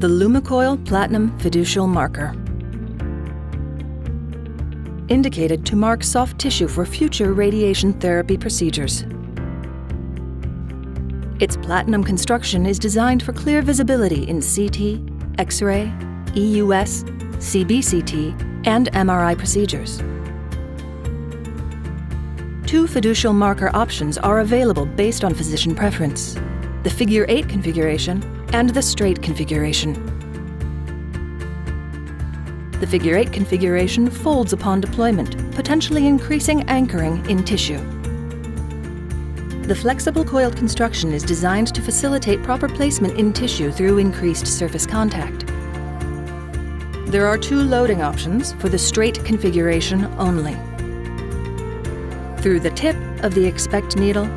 The LumiCoil Platinum Fiducial Marker. Indicated to mark soft tissue for future radiation therapy procedures. Its platinum construction is designed for clear visibility in CT, X-ray, EUS, CBCT, and MRI procedures. Two fiducial marker options are available based on physician preference: the Figure 8 configuration and the straight configuration. The Figure 8 configuration folds upon deployment, potentially increasing anchoring in tissue. The flexible coiled construction is designed to facilitate proper placement in tissue through increased surface contact. There are two loading options for the straight configuration only: through the tip of the expect needle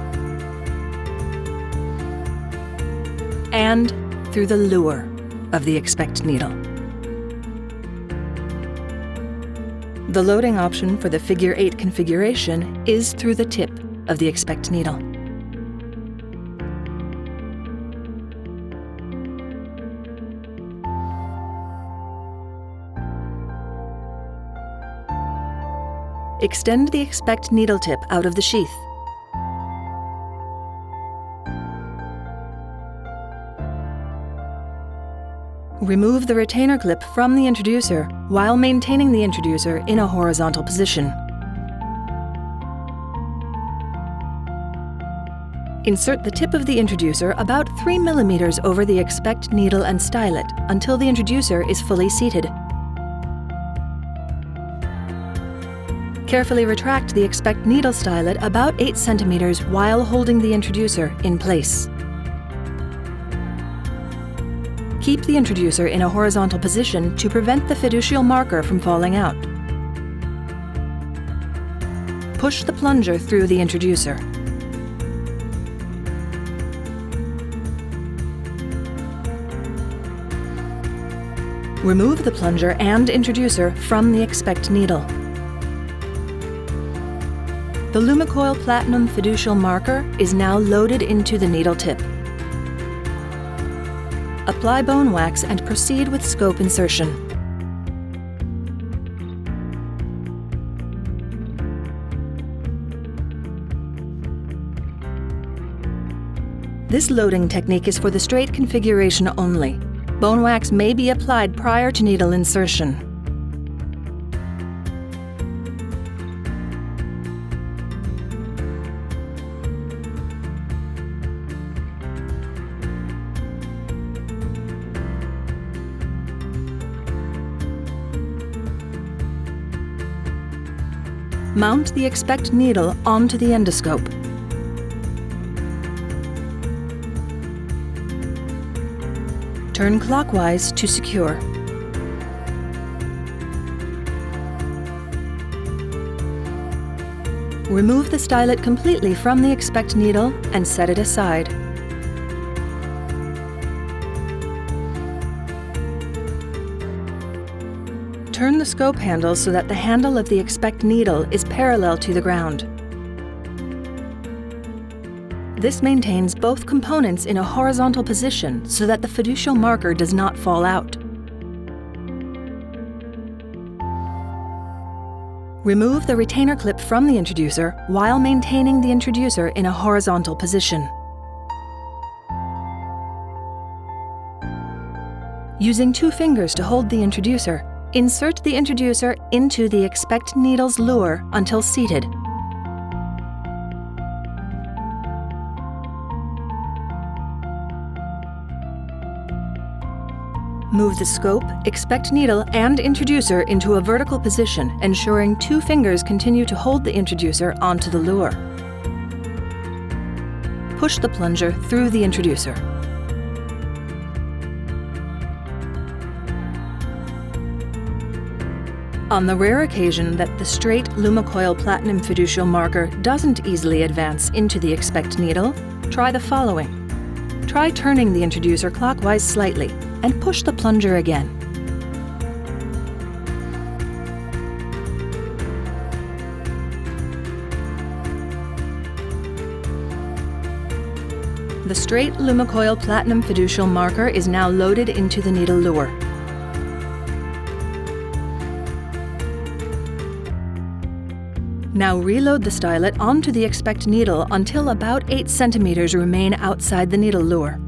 and through the lure of the expect needle. The loading option for the Figure 8 configuration is through the tip of the expect needle. Extend the expect needle tip out of the sheath. Remove the retainer clip from the introducer while maintaining the introducer in a horizontal position. Insert the tip of the introducer about 3 mm over the expect needle and stylet until the introducer is fully seated. Carefully retract the expect needle stylet about 8 cm while holding the introducer in place. Keep the introducer in a horizontal position to prevent the fiducial marker from falling out. Push the plunger through the introducer. Remove the plunger and introducer from the expect needle. The LumiCoil Platinum Fiducial Marker is now loaded into the needle tip. Apply bone wax and proceed with scope insertion. This loading technique is for the straight configuration only. Bone wax may be applied prior to needle insertion. Mount the expect needle onto the endoscope. Turn clockwise to secure. Remove the stylet completely from the expect needle and set it aside. Turn the scope handle so that the handle of the expect needle is parallel to the ground. This maintains both components in a horizontal position so that the fiducial marker does not fall out. Remove the retainer clip from the introducer while maintaining the introducer in a horizontal position. Using 2 fingers to hold the introducer, insert the introducer into the expect needle's lure until seated. Move the scope, expect needle, and introducer into a vertical position, ensuring 2 fingers continue to hold the introducer onto the lure. Push the plunger through the introducer. On the rare occasion that the straight LumiCoil Platinum Fiducial Marker doesn't easily advance into the expect needle, try the following. Try turning the introducer clockwise slightly and push the plunger again. The straight LumiCoil Platinum Fiducial Marker is now loaded into the needle lure. Now reload the stylet onto the expect needle until about 8 centimeters remain outside the needle lure.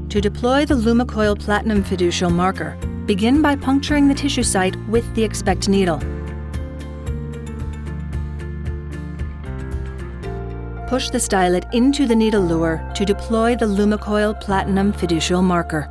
To deploy the LumiCoil Platinum Fiducial Marker, begin by puncturing the tissue site with the expect needle. Push the stylet into the needle lure to deploy the LumiCoil Platinum Fiducial Marker.